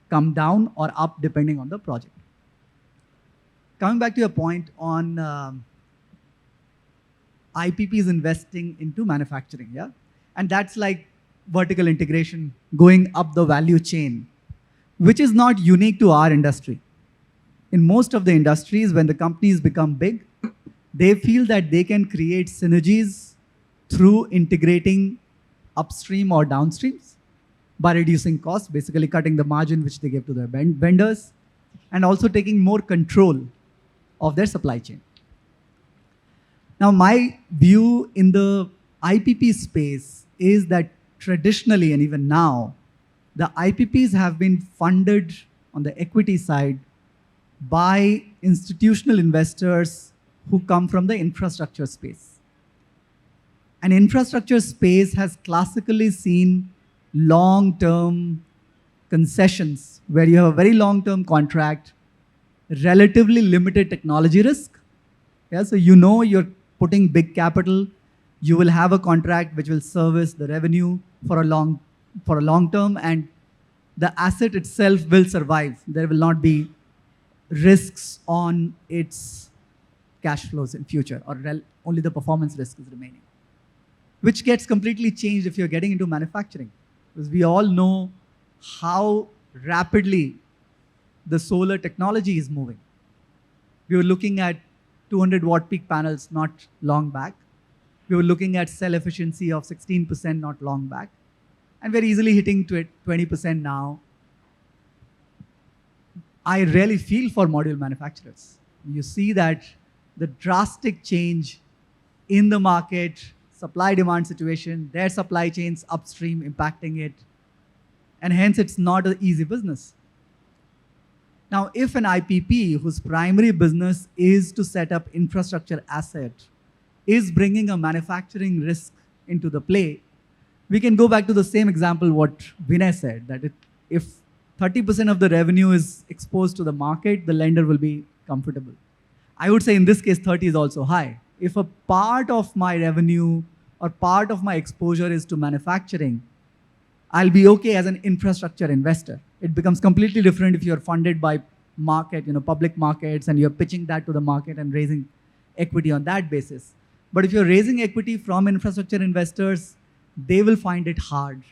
come down or up depending on the project. Coming back to your point on IPPs investing into manufacturing, yeah? And that's like vertical integration, going up the value chain, which is not unique to our industry. In most of the industries, when the companies become big, they feel that they can create synergies through integrating upstream or downstreams by reducing costs, basically cutting the margin which they give to their vendors, and also taking more control of their supply chain. Now, my view in the IPP space is that traditionally and even now, the IPPs have been funded on the equity side by institutional investors who come from the infrastructure space. And infrastructure space has classically seen long-term concessions where you have a very long-term contract, relatively limited technology risk. Yeah, so you know you're putting big capital, you will have a contract which will service the revenue for a long term, and the asset itself will survive. There will not be risks on its cash flows in future, or only the performance risk is remaining, which gets completely changed if you're getting into manufacturing. Because we all know how rapidly the solar technology is moving. We were looking at 200 watt peak panels not long back. We were looking at cell efficiency of 16% not long back. And we're easily hitting 20% now. I really feel for module manufacturers. You see that the drastic change in the market, supply-demand situation, their supply chains upstream impacting it, and hence it's not an easy business. Now, if an IPP whose primary business is to set up infrastructure asset is bringing a manufacturing risk into the play, we can go back to the same example what Vinay said, that if 30% of the revenue is exposed to the market, the lender will be comfortable. I would say in this case, 30 is also high. If a part of my revenue or part of my exposure is to manufacturing, I'll be okay as an infrastructure investor. It becomes completely different if you're funded by market, public markets, and you're pitching that to the market and raising equity on that basis. But if you're raising equity from infrastructure investors, they will find it hard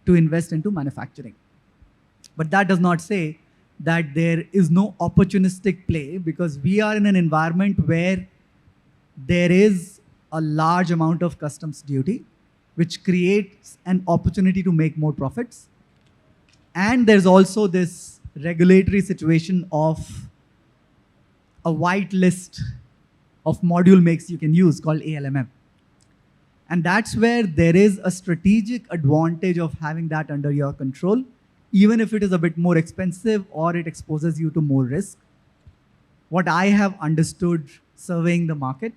to invest into manufacturing. But that does not say that there is no opportunistic play, because we are in an environment where there is a large amount of customs duty, which creates an opportunity to make more profits. And there's also this regulatory situation of a white list of module makes you can use called ALMM. And that's where there is a strategic advantage of having that under your control, even if it is a bit more expensive or it exposes you to more risk. What I have understood surveying the market,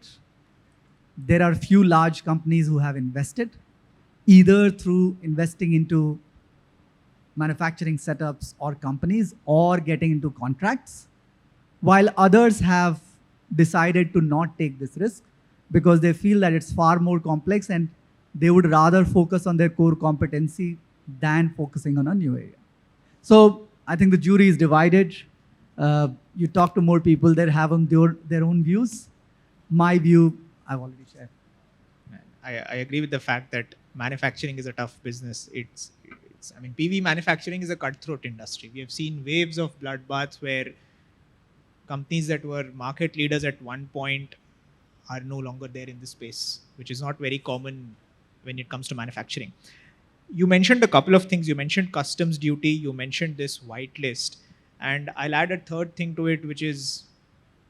there are few large companies who have invested, either through investing into manufacturing setups or companies or getting into contracts, while others have decided to not take this risk because they feel that it's far more complex and they would rather focus on their core competency than focusing on a new area. So I think the jury is divided. You talk to more people, they're having their own views. My view, I've already shared. I agree with the fact that manufacturing is a tough business. PV manufacturing is a cutthroat industry. We have seen waves of bloodbaths where companies that were market leaders at one point are no longer there in this space, which is not very common when it comes to manufacturing. You mentioned a couple of things. You mentioned customs duty, you mentioned this whitelist, and I'll add a third thing to it, which is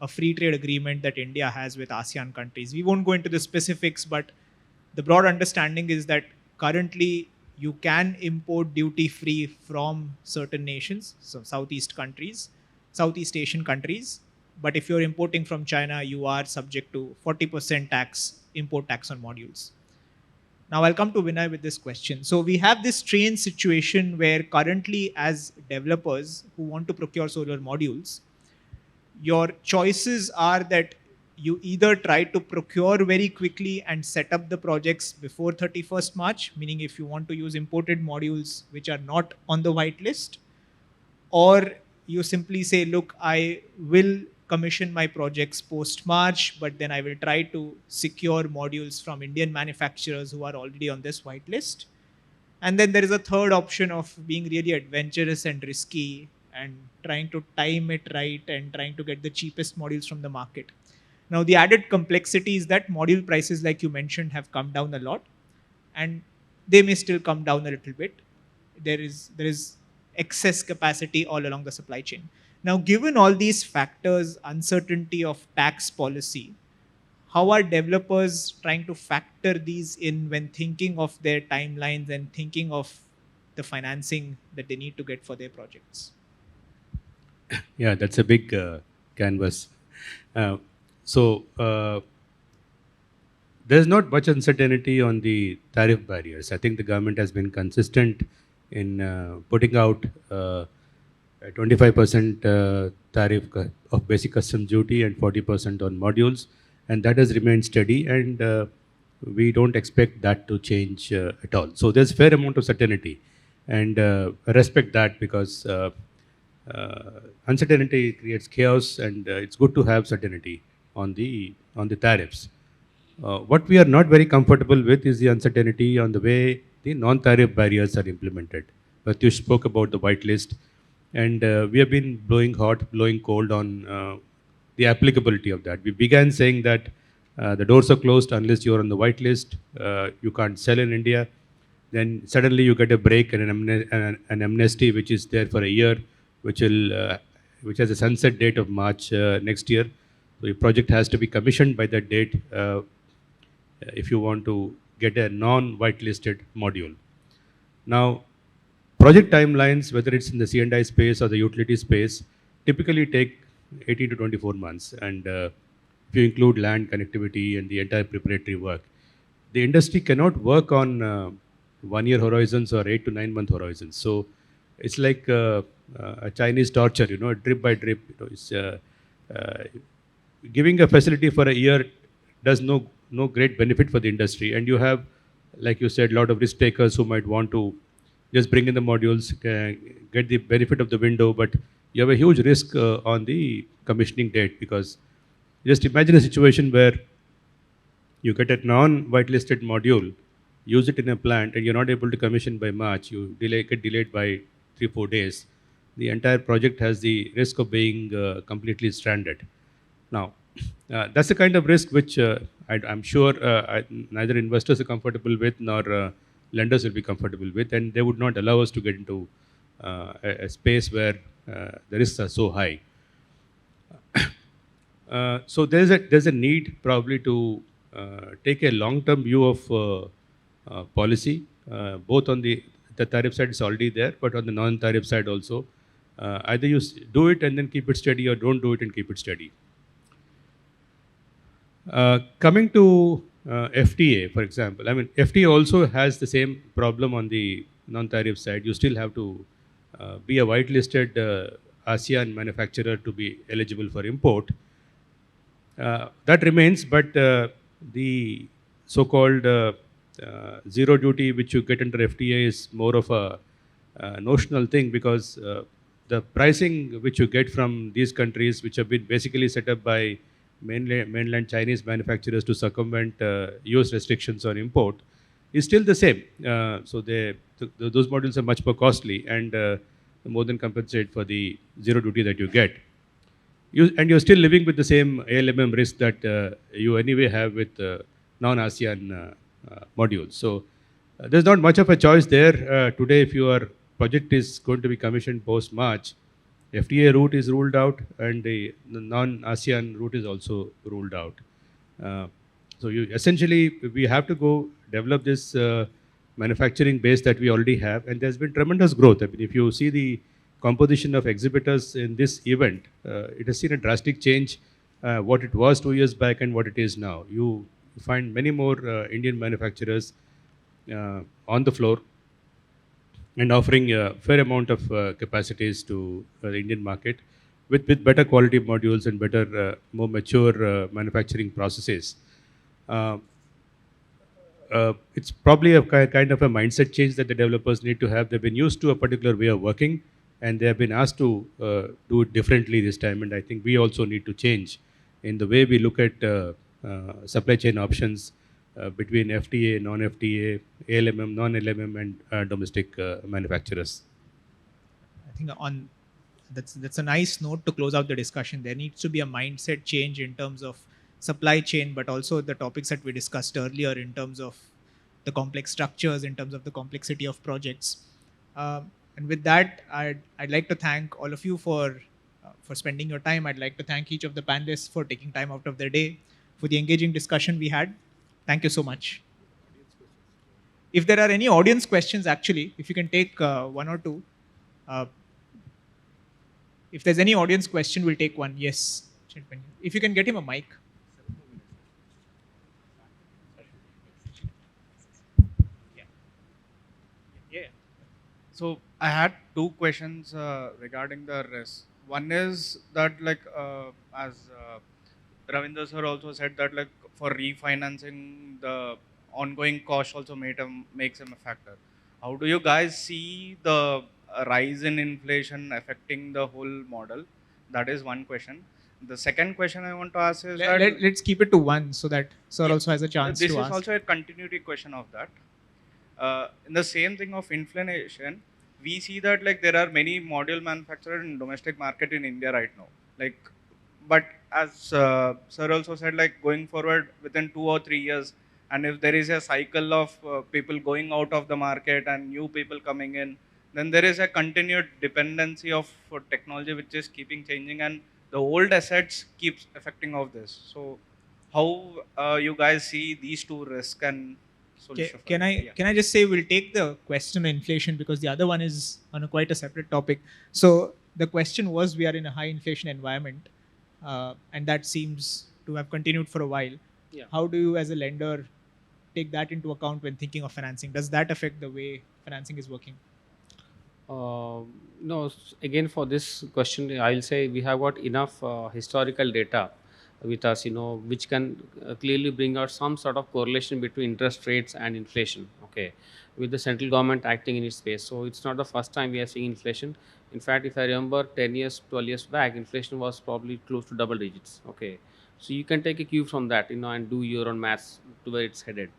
a free trade agreement that India has with ASEAN countries. We won't go into the specifics, but the broad understanding is that currently you can import duty-free from certain nations, so Southeast Asian countries. But if you're importing from China, you are subject to 40% import tax on modules. Now I'll come to Vinay with this question. So we have this strange situation where currently as developers who want to procure solar modules, your choices are that you either try to procure very quickly and set up the projects before 31st March, meaning if you want to use imported modules which are not on the white list, or you simply say, look, I will commission my projects post-March, but then I will try to secure modules from Indian manufacturers who are already on this white list. And then there is a third option of being really adventurous and risky and trying to time it right and trying to get the cheapest modules from the market. Now, the added complexity is that module prices, like you mentioned, have come down a lot, and they may still come down a little bit. There is excess capacity all along the supply chain. Now, given all these factors, uncertainty of tax policy, how are developers trying to factor these in when thinking of their timelines and thinking of the financing that they need to get for their projects? Yeah, that's a big canvas. So there's not much uncertainty on the tariff barriers. I think the government has been consistent in putting out a 25% tariff of basic customs duty and 40% on modules, and that has remained steady, and we don't expect that to change at all. So there's fair amount of certainty. and respect that, because uncertainty creates chaos, and it's good to have certainty on the tariffs. What we are not very comfortable with is the uncertainty on the way the non-tariff barriers are implemented. But you spoke about the whitelist, and we have been blowing hot, blowing cold on the applicability of that. We began saying that the doors are closed unless you're on the whitelist. You can't sell in India. Then suddenly you get a break and an amnesty which is there for a year, which has a sunset date of March next year. So your project has to be commissioned by that date if you want to get a non-whitelisted module. Now, project timelines, whether it's in the C&I space or the utility space, typically take 18 to 24 months. And if you include land connectivity and the entire preparatory work, the industry cannot work on 1 year horizons or 8 to 9 month horizons. So it's like a Chinese torture, drip by drip. It's uh, giving a facility for a year does no great benefit for the industry. And you have, like you said, a lot of risk takers who might want to just bring in the modules, get the benefit of the window, but you have a huge risk on the commissioning date, because just imagine a situation where you get a non-whitelisted module, use it in a plant, and you're not able to commission by March. You get delayed by 3 4 days. The entire project has the risk of being completely stranded. Now, that's the kind of risk which I'm sure neither investors are comfortable with, nor lenders will be comfortable with, and they would not allow us to get into a space where the risks are so high. So there's a need probably to take a long-term view of policy, both on the tariff side is already there, but on the non-tariff side also. Either you do it and then keep it steady, or don't do it and keep it steady. Coming to FTA, for example, I mean, FTA also has the same problem on the non-tariff side. You still have to be a whitelisted ASEAN manufacturer to be eligible for import. That remains, but the so-called zero duty which you get under FTA is more of a notional thing, because the pricing which you get from these countries, which have been basically set up by mainland Chinese manufacturers to circumvent US restrictions on import, is still the same. So those models are much more costly, and more than compensate for the zero duty that you get. You're still living with the same ALMM risk that you anyway have with non-ASEAN modules. So there's not much of a choice there. Today, if your project is going to be commissioned post-March, FTA route is ruled out, and the non-ASEAN route is also ruled out. So we have to go develop this manufacturing base that we already have, and there's been tremendous growth. I mean, if you see the composition of exhibitors in this event, it has seen a drastic change, what it was 2 years back and what it is now. You find many more Indian manufacturers on the floor and offering a fair amount of capacities to the Indian market with better quality modules and better, more mature manufacturing processes. It's probably a kind of a mindset change that the developers need to have. They've been used to a particular way of working, and they have been asked to do it differently this time. And I think we also need to change in the way we look at supply chain options between FTA, non-FTA, ALMM, non-LMM, and domestic manufacturers. I think that's a nice note to close out the discussion. There needs to be a mindset change in terms of supply chain, but also the topics that we discussed earlier in terms of the complex structures, in terms of the complexity of projects. And with that, I'd like to thank all of you for spending your time. I'd like to thank each of the panelists for taking time out of their day for the engaging discussion we had. Thank you so much. If there are any audience questions, actually, if you can take one or two. If there's any audience question, we'll take one. Yes. If you can get him a mic. Yeah. So I had two questions regarding the risk. One is that as Ravinder sir also said that for refinancing, the ongoing cost also makes him a factor. how do you guys see the rise in inflation affecting the whole model? That is one question. The second question I want to ask is that Let's keep it to one so that sir yeah, also has a chance this to is ask. also a continuity question of that. In the same thing of inflation, we see that like there are many module manufacturers in domestic market in India right now. Like, but as sir also said, like going forward within 2 or 3 years, and if there is a cycle of people going out of the market and new people coming in, then there is a continued dependency of technology which is keeping changing, and the old assets keeps affecting of this. So, how you guys see these two risks and solution for Can it? I Yeah. can I just say we'll take the question on inflation because the other one is on a quite a separate topic. So the question was we are in a high inflation environment, and that seems to have continued for a while. Yeah. How do you as a lender take that into account when thinking of financing? Does that affect the way financing is working? No, again for this question, I'll say we have got enough historical data with us, which can clearly bring out some sort of correlation between interest rates and inflation. Okay, with the central government acting in its space, so it's not the first time we are seeing inflation. In fact, if I remember, 10 years, 12 years back, inflation was probably close to double digits. Okay, so you can take a cue from that, and do your own maths to where it's headed.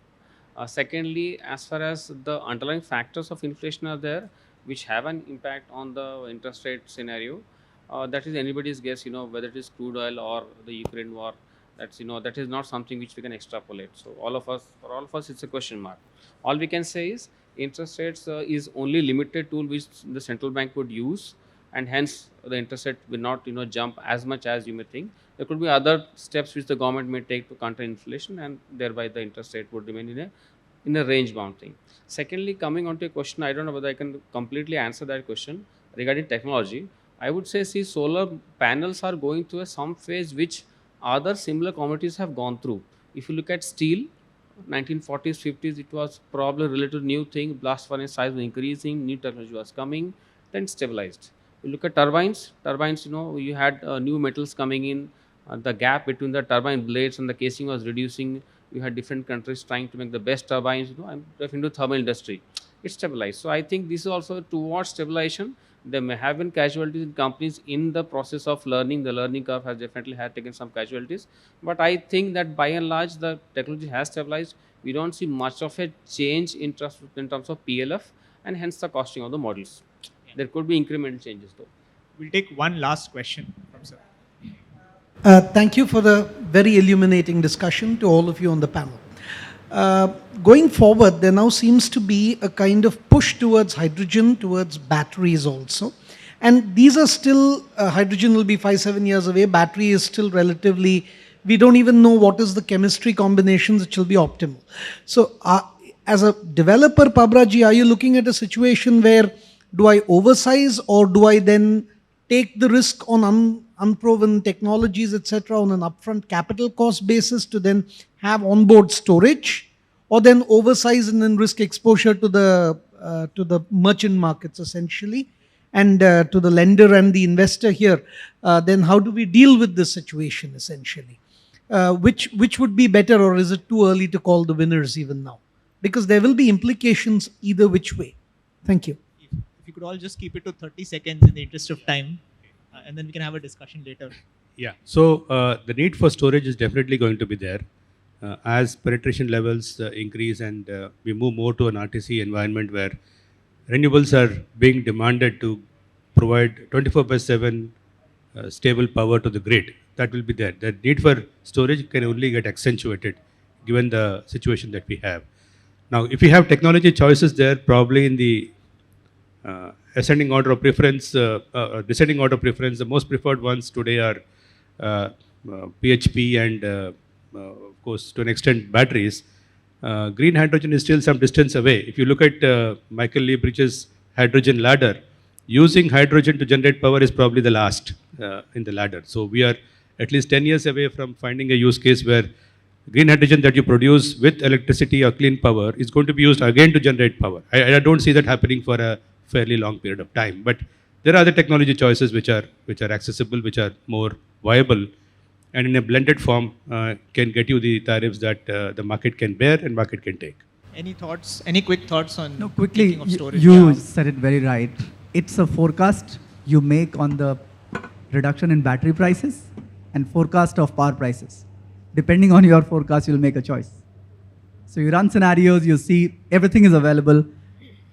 Secondly, as far as the underlying factors of inflation are there, which have an impact on the interest rate scenario, that is anybody's guess. Whether it is crude oil or the Ukraine war. That is not something which we can extrapolate. So for all of us, it's a question mark. All we can say is interest rates is only limited tool which the central bank would use, and hence the interest rate will not jump as much as you may think. There could be other steps which the government may take to counter inflation, and thereby the interest rate would remain in a range bound thing. Secondly, coming on to a question, I don't know whether I can completely answer that question regarding technology. I would say, see, solar panels are going through some phase which other similar commodities have gone through. If you look at steel, 1940s, 50s, it was probably relatively new thing. Blast furnace size was increasing, new technology was coming, then stabilized. You look at turbines, you had new metals coming in. The gap between the turbine blades and the casing was reducing. You had different countries trying to make the best turbines. I'm referring to thermal industry. It's stabilized. So I think this is also towards stabilization. There may have been casualties in companies in the process of learning. The learning curve has definitely had taken some casualties. But I think that by and large, the technology has stabilized. We don't see much of a change in terms of PLF, and hence the costing of the models. There could be incremental changes though. We'll take one last question from sir. Thank you for the very illuminating discussion to all of you on the panel. Going forward, there now seems to be a kind of push towards hydrogen, towards batteries also. And these are still, hydrogen will be 5-7 years away, battery is still relatively, we don't even know what is the chemistry combinations which will be optimal. So as a developer, Pabraji, are you looking at a situation where do I oversize or do I then take the risk on unproven technologies, etc., on an upfront capital cost basis to then have onboard storage, or then oversize and then risk exposure to the merchant markets essentially, and to the lender and the investor here? Then how do we deal with this situation essentially? Which would be better, or is it too early to call the winners even now? Because there will be implications either which way. Thank you. If you could all just keep it to 30 seconds in the interest of time, and then we can have a discussion later. Yeah. So the need for storage is definitely going to be there. As penetration levels increase and we move more to an RTC environment where renewables are being demanded to provide 24/7 stable power to the grid, that will be there. The need for storage can only get accentuated given the situation that we have. Now, if we have technology choices there, probably in the ascending order of preference, descending order of preference, the most preferred ones today are PHP and, of course, to an extent, batteries. Green hydrogen is still some distance away. If you look at Michael Liebridge's hydrogen ladder, using hydrogen to generate power is probably the last in the ladder. So we are at least 10 years away from finding a use case where green hydrogen that you produce with electricity or clean power is going to be used again to generate power. I don't see that happening for a fairly long period of time. But there are other technology choices which are accessible, which are more viable, and in a blended form can get you the tariffs that the market can bear and market can take. Any thoughts? Any quick thoughts on No, quickly, thinking of storage? you Yeah. said it very right. It's a forecast you make on the reduction in battery prices and forecast of power prices. Depending on your forecast, you'll make a choice. So you run scenarios, you see everything is available.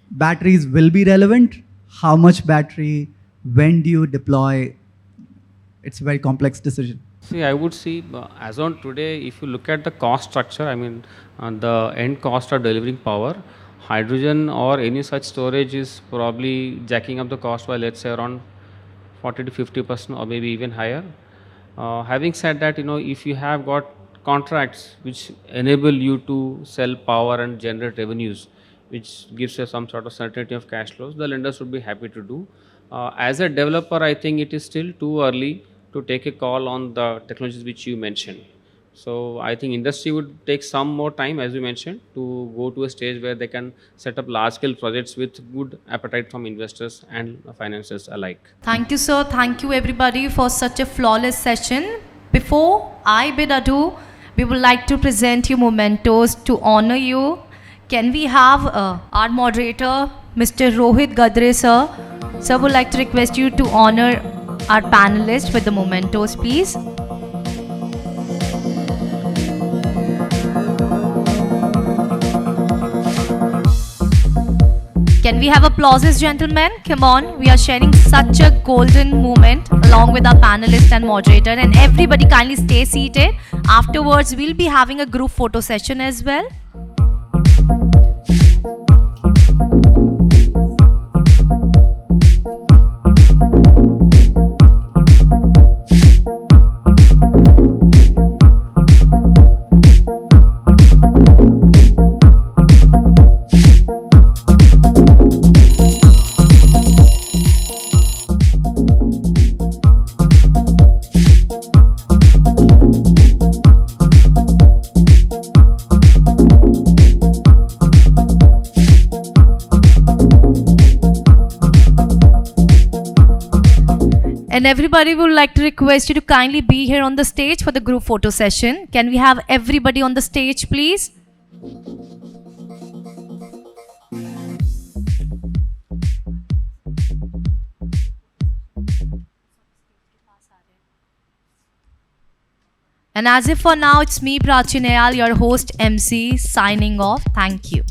Batteries will be relevant. How much battery? When do you deploy? It's a very complex decision. See, I would see as on today, if you look at the cost structure, I mean, the end cost of delivering power, hydrogen or any such storage is probably jacking up the cost by, let's say, around 40 to 50% or maybe even higher. Having said that, if you have got contracts which enable you to sell power and generate revenues, which gives you some sort of certainty of cash flows, the lenders would be happy to do. As a developer, I think it is still too early to take a call on the technologies which you mentioned. So I think industry would take some more time, as you mentioned, to go to a stage where they can set up large-scale projects with good appetite from investors and financiers alike. Thank you, sir. Thank you, everybody, for such a flawless session. Before I bid adieu, we would like to present you mementos to honor you. Can we have our moderator, Mr. Rohit Gadre, sir? Sir, would like to request you to honor our panelists with the mementos, please. Can we have applauses, gentlemen? Come on, we are sharing such a golden moment along with our panelist and moderator, and everybody kindly stay seated. Afterwards, we'll be having a group photo session as well. And everybody would like to request you to kindly be here on the stage for the group photo session. Can we have everybody on the stage, please? And as if for now, it's me, Prachinayal, your host MC, signing off. Thank you.